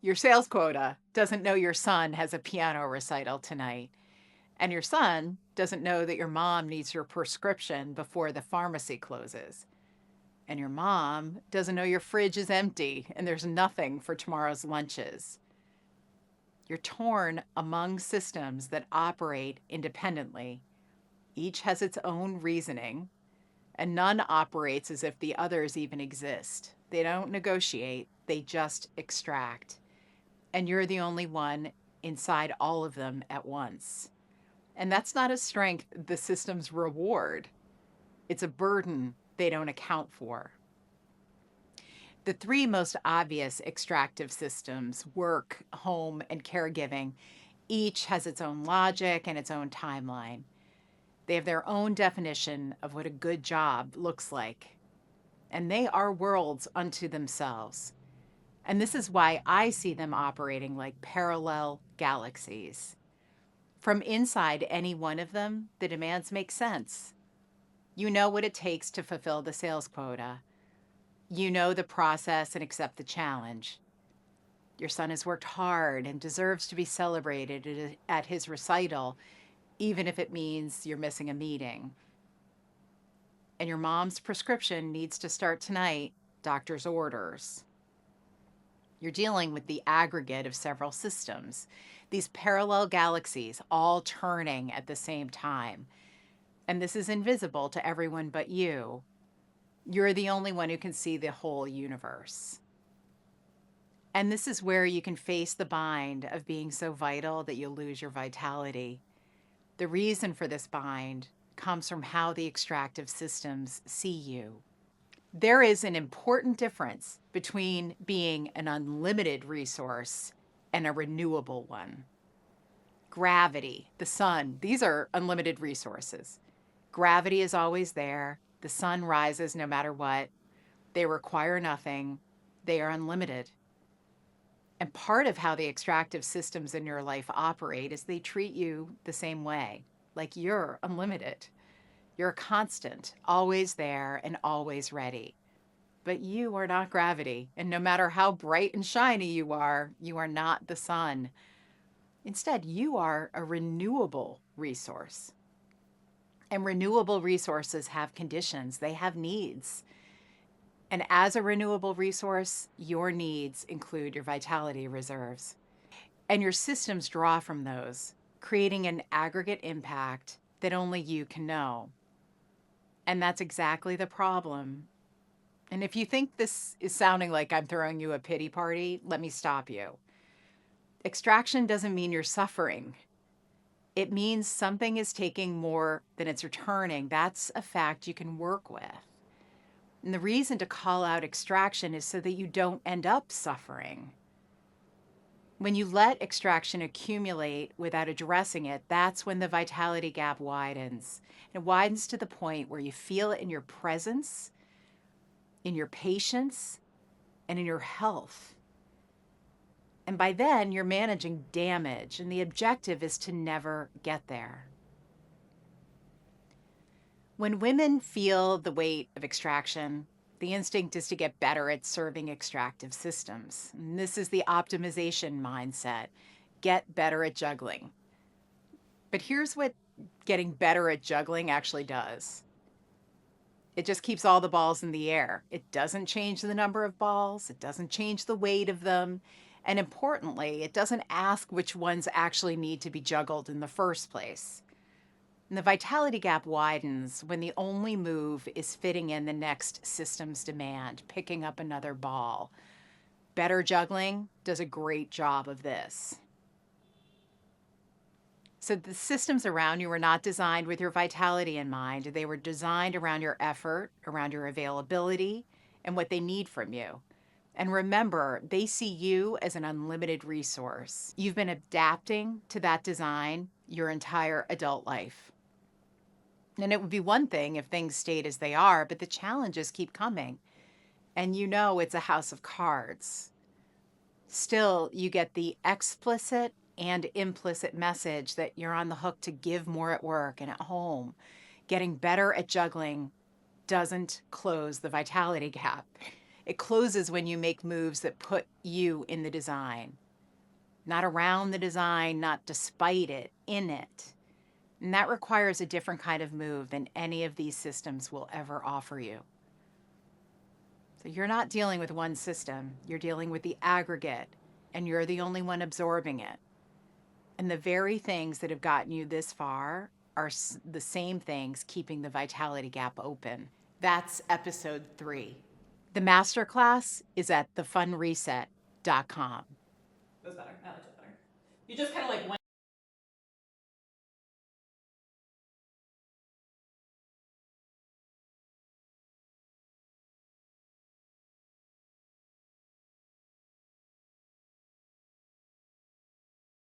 Your sales quota doesn't know your son has a piano recital tonight. And your son doesn't know that your mom needs your prescription before the pharmacy closes. And your mom doesn't know your fridge is empty and there's nothing for tomorrow's lunches. You're torn among systems that operate independently. Each has its own reasoning, and none operates as if the others even exist. They don't negotiate, they just extract. And you're the only one inside all of them at once. And that's not a strength the systems reward, it's a burden they don't account for. The three most obvious extractive systems, work, home, and caregiving, each has its own logic and its own timeline. They have their own definition of what a good job looks like. And they are worlds unto themselves. And this is why I see them operating like parallel galaxies. From inside any one of them, the demands make sense. You know what it takes to fulfill the sales quota. You know the process and accept the challenge. Your son has worked hard and deserves to be celebrated at his recital, even if it means you're missing a meeting. And your mom's prescription needs to start tonight, doctor's orders. You're dealing with the aggregate of several systems, these parallel galaxies all turning at the same time. And this is invisible to everyone but you. You're the only one who can see the whole universe. And this is where you can face the bind of being so vital that you lose your vitality. The reason for this bind comes from how the extractive systems see you. There is an important difference between being an unlimited resource and a renewable one. Gravity, the sun, these are unlimited resources. Gravity is always there. The sun rises no matter what. They require nothing. They are unlimited. And part of how the extractive systems in your life operate is they treat you the same way, like you're unlimited. You're a constant, always there and always ready. But you are not gravity. And no matter how bright and shiny you are not the sun. Instead, you are a renewable resource. And renewable resources have conditions, they have needs. And as a renewable resource, your needs include your vitality reserves. And your systems draw from those, creating an aggregate impact that only you can know. And that's exactly the problem. And if you think this is sounding like I'm throwing you a pity party, let me stop you. Extraction doesn't mean you're suffering. It means something is taking more than it's returning. That's a fact you can work with. And the reason to call out extraction is so that you don't end up suffering. When you let extraction accumulate without addressing it, that's when the vitality gap widens. It widens to the point where you feel it in your presence, in your patience, and in your health. And by then, you're managing damage, and the objective is to never get there. When women feel the weight of extraction, the instinct is to get better at serving extractive systems. And this is the optimization mindset. Get better at juggling. But here's what getting better at juggling actually does. It just keeps all the balls in the air. It doesn't change the number of balls. It doesn't change the weight of them. And importantly, it doesn't ask which ones actually need to be juggled in the first place. And the vitality gap widens when the only move is fitting in the next system's demand, picking up another ball. Better juggling does a great job of this. So the systems around you were not designed with your vitality in mind. They were designed around your effort, around your availability, and what they need from you. And remember, they see you as an unlimited resource. You've been adapting to that design your entire adult life. And it would be one thing if things stayed as they are, but the challenges keep coming. And you know it's a house of cards. Still, you get the explicit and implicit message that you're on the hook to give more at work and at home. Getting better at juggling doesn't close the vitality gap. It closes when you make moves that put you in the design, not around the design, not despite it, in it. And that requires a different kind of move than any of these systems will ever offer you. So you're not dealing with one system, you're dealing with the aggregate, and you're the only one absorbing it. And the very things that have gotten you this far are the same things keeping the vitality gap open. That's episode 3. The masterclass is at thefunreset.com. That was better. I liked it better. You just kind of like went